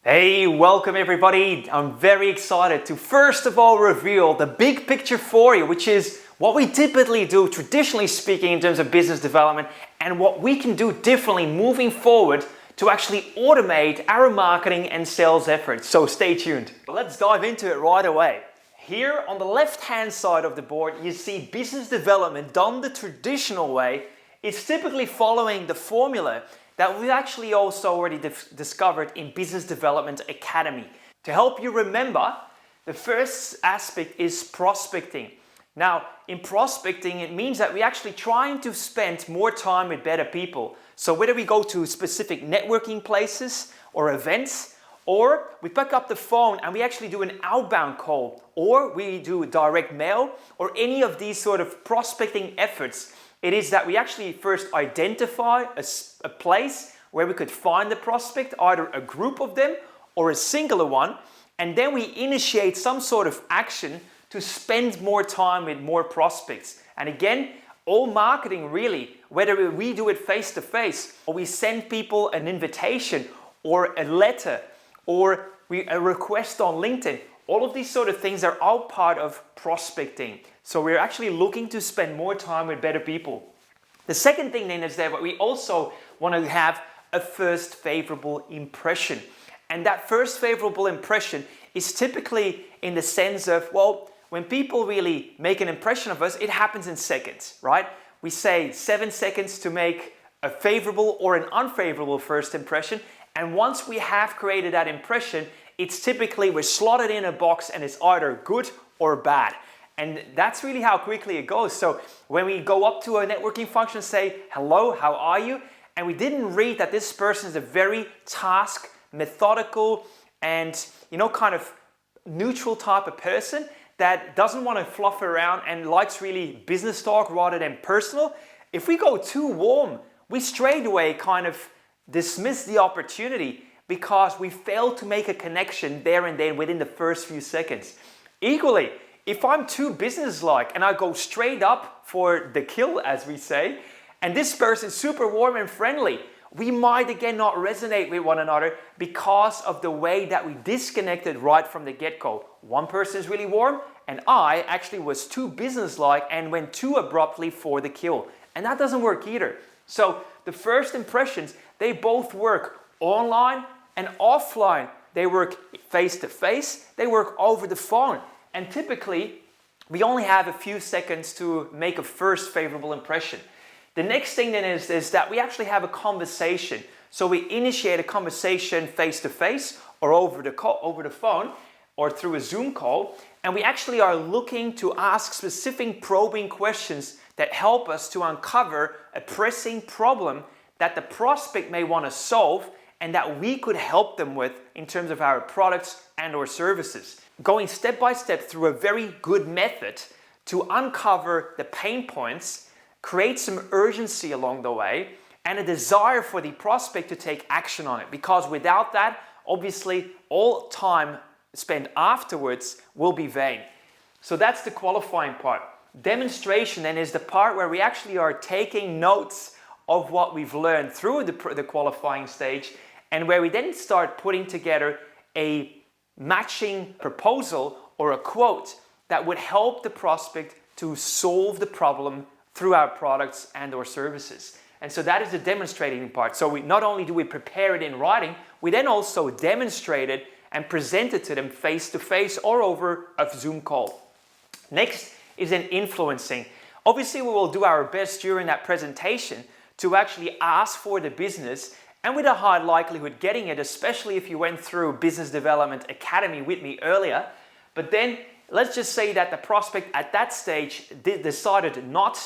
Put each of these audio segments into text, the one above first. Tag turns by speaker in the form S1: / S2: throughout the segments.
S1: Hey, welcome everybody. I'm very excited to first of all reveal the big picture for you, which is what we typically do, traditionally speaking, in terms of business development, and what we can do differently moving forward to actually automate our marketing and sales efforts. So stay tuned. Let's dive into it right away. Here on the left-hand side of the board, you see business development done the traditional way. It's typically following the formula that we've actually also already discovered in Business Development Academy. To help you remember, the first aspect is prospecting. Now, in prospecting, it means that we're actually trying to spend more time with better people. So whether we go to specific networking places or events, or we pick up the phone and we actually do an outbound call, or we do direct mail, or any of these sort of prospecting efforts, it is that we actually first identify a place where we could find the prospect, either a group of them or a singular one, and then we initiate some sort of action to spend more time with more prospects. And again, all marketing really, whether we do it face to face, or we send people an invitation or a letter, or a request on LinkedIn, all of these sort of things are all part of prospecting. So we're actually looking to spend more time with better people. The second thing then is that we also want to have a first favorable impression. And that first favorable impression is typically in the sense of, well, when people really make an impression of us, it happens in seconds, right? We say 7 seconds to make a favorable or an unfavorable first impression. And once we have created that impression, it's typically we're slotted in a box and it's either good or bad. And that's really how quickly it goes. So when we go up to a networking function, say, hello, how are you? And we didn't read that this person is a very task, methodical, and kind of neutral type of person that doesn't want to fluff around and likes really business talk rather than personal. If we go too warm, we straight away kind of dismiss the opportunity because we failed to make a connection there and then within the first few seconds. Equally, if I'm too business-like and I go straight up for the kill, as we say, and this person is super warm and friendly, we might again not resonate with one another because of the way that we disconnected right from the get-go. One person is really warm and I actually was too business-like and went too abruptly for the kill. And that doesn't work either. So the first impressions, they both work online and offline. They work face-to-face, they work over the phone. And typically, we only have a few seconds to make a first favorable impression. The next thing then is that we actually have a conversation. So we initiate a conversation face-to-face or over the phone or through a Zoom call. And we actually are looking to ask specific probing questions that help us to uncover a pressing problem that the prospect may want to solve and that we could help them with in terms of our products and or services. Going step by step through a very good method to uncover the pain points, create some urgency along the way, and a desire for the prospect to take action on it. Because without that, obviously, all time spent afterwards will be vain. So that's the qualifying part. Demonstration then is the part where we actually are taking notes of what we've learned through the qualifying stage, and where we then start putting together a matching proposal or a quote that would help the prospect to solve the problem through our products and or services. And so that is the demonstrating part. So not only do we prepare it in writing, we then also demonstrate it and present it to them face to face or over a Zoom call. Next is then influencing. Obviously, we will do our best during that presentation to actually ask for the business, and with a high likelihood getting it, especially if you went through Business Development Academy with me earlier. But then let's just say that the prospect at that stage decided not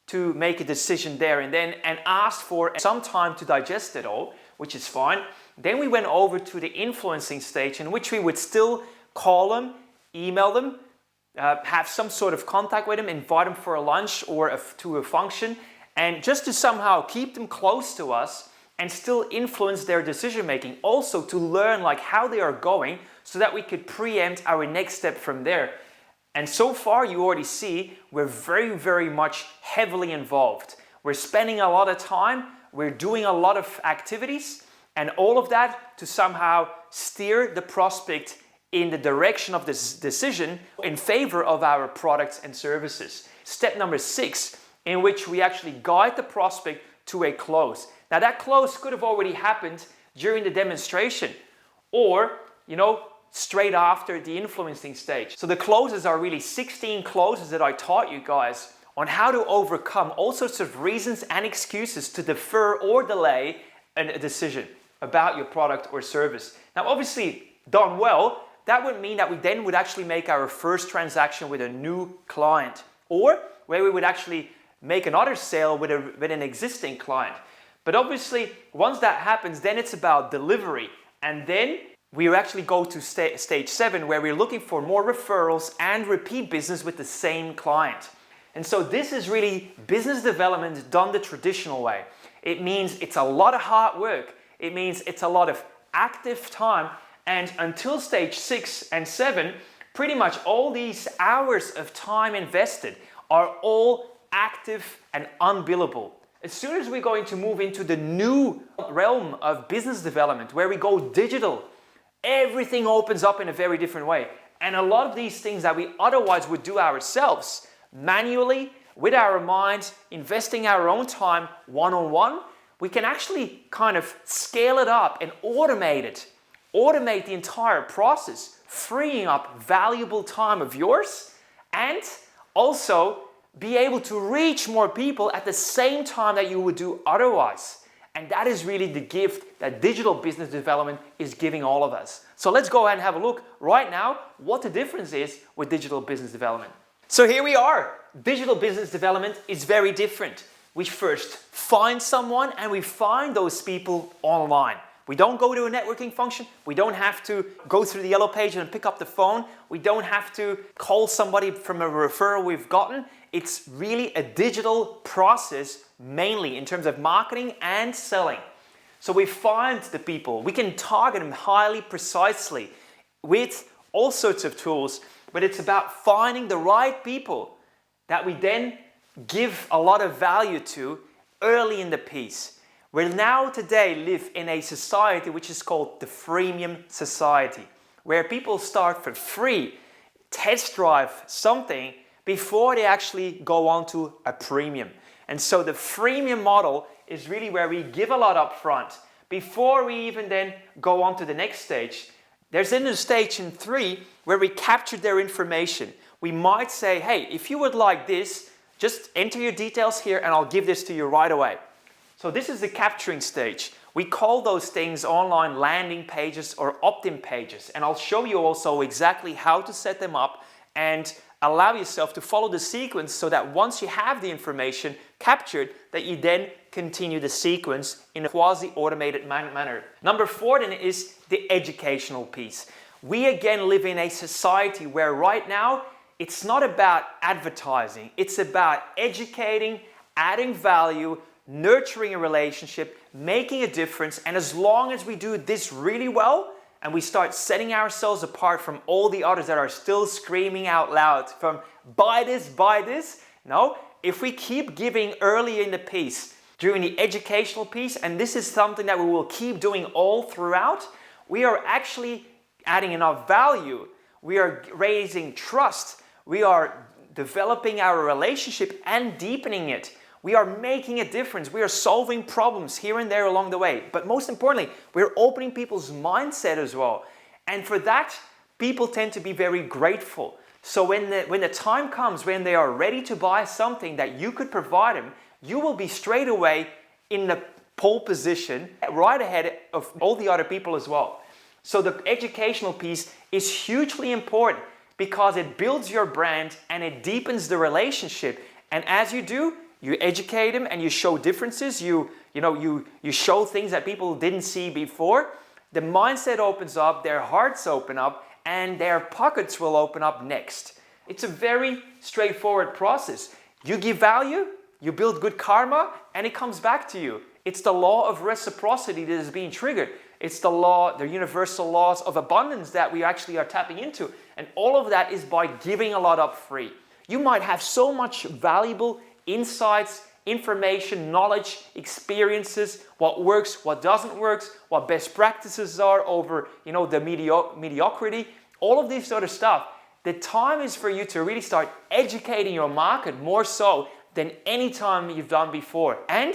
S1: to make a decision there and then and asked for some time to digest it all, which is fine. Then we went over to the influencing stage, in which we would still call them, email them, have some sort of contact with them, invite them for a lunch or to a function, and just to somehow keep them close to us and still influence their decision making. Also to learn like how they are going so that we could preempt our next step from there. And so far you already see we're very, very much heavily involved. We're spending a lot of time, we're doing a lot of activities, And all of that to somehow steer the prospect in the direction of this decision in favor of our products and services. Step number 6, in which we actually guide the prospect to a close. Now that close could have already happened during the demonstration or, straight after the influencing stage. So the closes are really 16 closes that I taught you guys on how to overcome all sorts of reasons and excuses to defer or delay a decision about your product or service. Now obviously, done well, that would mean that we then would actually make our first transaction with a new client, or where we would actually make another sale with an existing client. But obviously, once that happens, then it's about delivery. And then we actually go to stage 7, where we're looking for more referrals and repeat business with the same client. And so this is really business development done the traditional way. It means it's a lot of hard work. It means it's a lot of active time. And until stage 6 and 7, pretty much all these hours of time invested are all active and unbillable. As soon as we're going to move into the new realm of business development, where we go digital, everything opens up in a very different way. And a lot of these things that we otherwise would do ourselves, manually, with our minds, investing our own time one-on-one, we can actually kind of scale it up and automate it. Automate the entire process, freeing up valuable time of yours, and also be able to reach more people at the same time that you would do otherwise. And that is really the gift that digital business development is giving all of us. So let's go ahead and have a look right now what the difference is with digital business development. So here we are. Digital business development is very different. We first find someone and we find those people online. We don't go to a networking function. We don't have to go through the yellow page and pick up the phone. We don't have to call somebody from a referral we've gotten. It's really a digital process, mainly in terms of marketing and selling. So we find the people. We can target them highly precisely with all sorts of tools, but it's about finding the right people that we then give a lot of value to early in the piece. We now today live in a society which is called the freemium society, where people start for free, test drive something before they actually go on to a premium. And so the freemium model is really where we give a lot up front before we even then go on to the next stage. There's then a stage in 3 where we capture their information. We might say, hey, if you would like this, just enter your details here and I'll give this to you right away. So this is the capturing stage. We call those things online landing pages or opt-in pages. And I'll show you also exactly how to set them up and allow yourself to follow the sequence so that once you have the information captured, that you then continue the sequence in a quasi-automated manner. Number 4 then is the educational piece. We again live in a society where right now it's not about advertising. It's about educating, adding value, nurturing a relationship, making a difference. And as long as we do this really well and we start setting ourselves apart from all the others that are still screaming out loud from buy this. No, if we keep giving early in the piece during the educational piece, and this is something that we will keep doing all throughout, we are actually adding enough value. We are raising trust. We are developing our relationship and deepening it. We are making a difference. We are solving problems here and there along the way. But most importantly, we're opening people's mindset as well. And for that, people tend to be very grateful. So when the time comes when they are ready to buy something that you could provide them, you will be straight away in the pole position, right ahead of all the other people as well. So the educational piece is hugely important because it builds your brand and it deepens the relationship. And as you do, you educate them and you show differences. You show things that people didn't see before. The mindset opens up, their hearts open up, and their pockets will open up next. It's a very straightforward process. You give value, you build good karma, and it comes back to you. It's the law of reciprocity that is being triggered. It's the universal laws of abundance that we actually are tapping into. And all of that is by giving a lot up free. You might have so much valuable insights, information, knowledge, experiences, what works, what doesn't work, what best practices are over, the mediocrity, all of this sort of stuff. The time is for you to really start educating your market more so than any time you've done before, and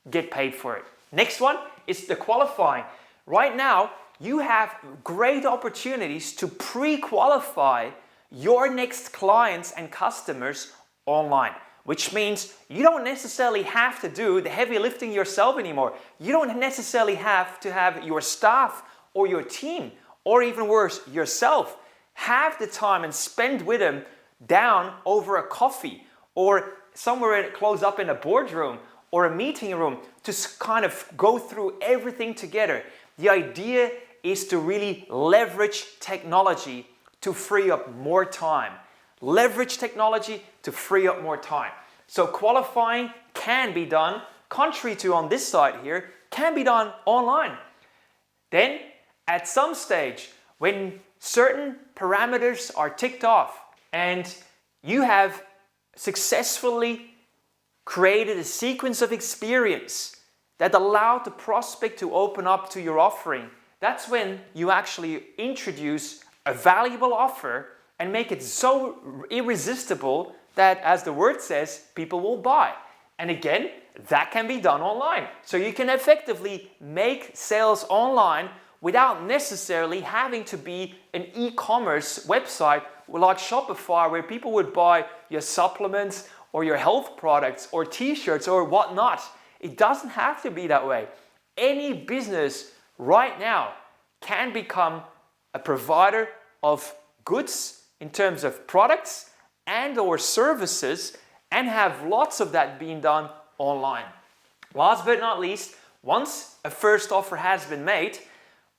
S1: get paid for it. Next one is the qualifying. Right now, you have great opportunities to pre-qualify your next clients and customers online, which means you don't necessarily have to do the heavy lifting yourself anymore. You don't necessarily have to have your staff or your team, or even worse, yourself, have the time and spend with them down over a coffee or somewhere close up in a boardroom or a meeting room to kind of go through everything together. The idea is to really leverage technology to free up more time. Leverage technology to free up more time. So qualifying can be done, contrary to on this side here, can be done online. Then at some stage, when certain parameters are ticked off and you have successfully created a sequence of experience that allowed the prospect to open up to your offering, that's when you actually introduce a valuable offer and make it so irresistible that, as the word says, people will buy. And again, that can be done online. So you can effectively make sales online without necessarily having to be an e-commerce website like Shopify, where people would buy your supplements or your health products or t-shirts or whatnot. It doesn't have to be that way. Any business right now can become a provider of goods in terms of products and or services, and have lots of that being done online. Last but not least, once a first offer has been made,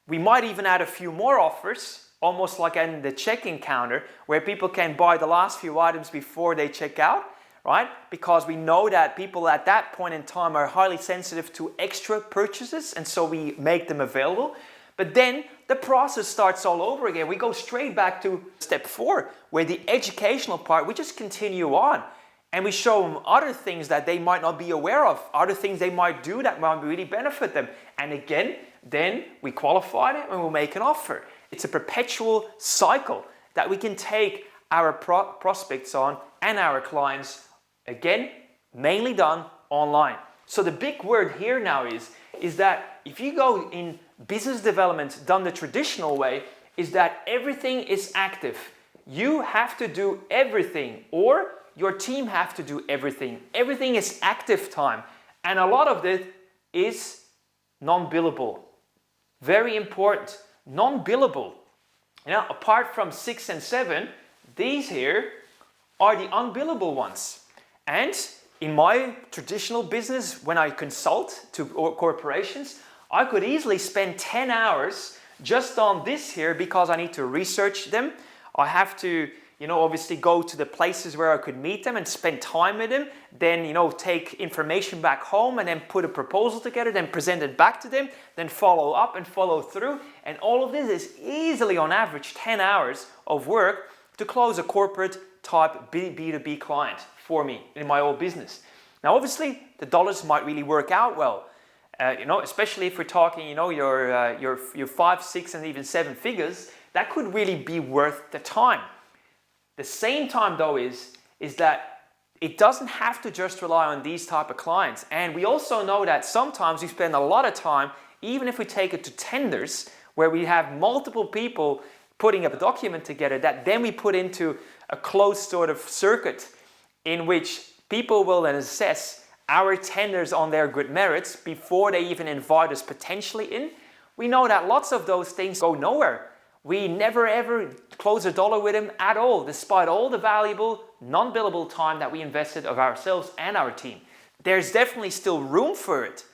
S1: we might even add a few more offers, almost like in the check-in counter, where people can buy the last few items before they check out, right? Because we know that people at that point in time are highly sensitive to extra purchases, and so we make them available. But then the process starts all over again. We go straight back to step 4, where the educational part, we just continue on. And we show them other things that they might not be aware of, other things they might do that might really benefit them. And again, then we qualify it and we'll make an offer. It's a perpetual cycle that we can take our prospects on and our clients, again, mainly done online. So the big word here now is that if you go in business development done the traditional way, is that everything is active. You have to do everything, or your team have to do everything. Everything is active time, and a lot of it is non-billable. Very important, non-billable. Now, apart from 6 and 7, these here are the unbillable ones. And in my traditional business, when I consult to corporations, I could easily spend 10 hours just on this here because I need to research them. I have to, obviously go to the places where I could meet them and spend time with them. Then, take information back home and then put a proposal together, then present it back to them, then follow up and follow through. And all of this is easily on average 10 hours of work to close a corporate type B2B client for me in my old business. Now, obviously, the dollars might really work out well. Especially if we're talking, your 5, 6, and even 7 figures, that could really be worth the time. The same time, though, is that it doesn't have to just rely on these type of clients. And we also know that sometimes we spend a lot of time, even if we take it to tenders, where we have multiple people putting a document together that then we put into a closed sort of circuit in which people will then assess our tenders on their good merits before they even invite us potentially in. We know that lots of those things go nowhere. We never ever close a dollar with them at all, despite all the valuable, non-billable time that we invested of ourselves and our team. There's definitely still room for it,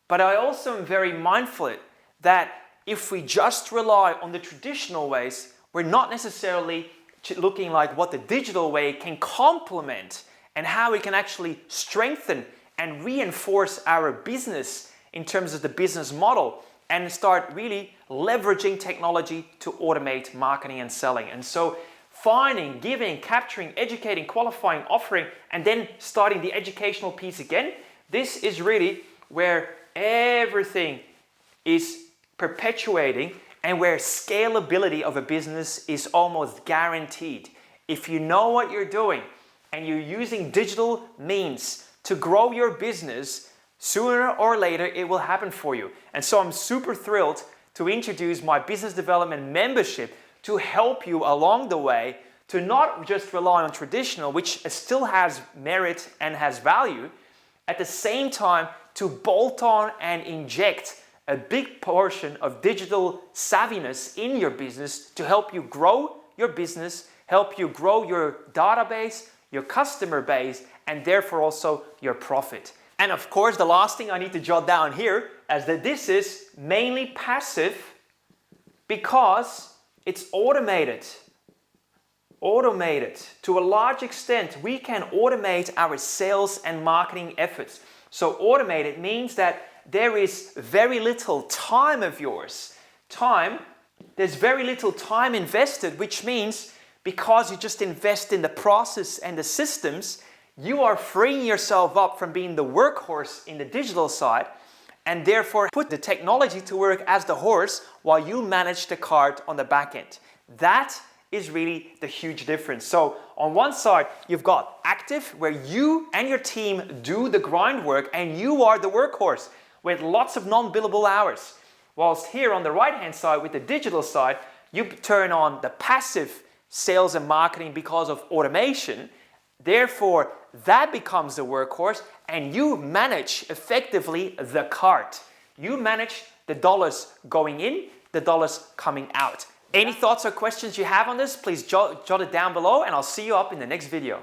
S1: but I also am very mindful that if we just rely on the traditional ways, we're not necessarily looking like what the digital way can complement and how we can actually strengthen and reinforce our business in terms of the business model and start really leveraging technology to automate marketing and selling. And so finding, giving, capturing, educating, qualifying, offering, and then starting the educational piece again. This is really where everything is perpetuating and where scalability of a business is almost guaranteed. If you know what you're doing and you're using digital means to grow your business, sooner or later it will happen for you. And so I'm super thrilled to introduce my business development membership to help you along the way to not just rely on traditional, which still has merit and has value, at the same time to bolt on and inject a big portion of digital savviness in your business to help you grow your business, help you grow your database, your customer base, and therefore also your profit. And of course, the last thing I need to jot down here is that this is mainly passive because it's automated. To a large extent, we can automate our sales and marketing efforts. So automated means that there is very little time of yours. There's very little time invested, which means because you just invest in the process and the systems, you are freeing yourself up from being the workhorse in the digital side and therefore put the technology to work as the horse while you manage the cart on the back end. That is really the huge difference. So on one side, you've got active, where you and your team do the grind work and you are the workhorse with lots of non-billable hours. Whilst here on the right-hand side with the digital side, you turn on the passive sales and marketing because of automation. Therefore, that becomes the workhorse and you manage effectively the cart. You manage the dollars going in, the dollars coming out. Any thoughts or questions you have on this, please jot it down below and I'll see you up in the next video.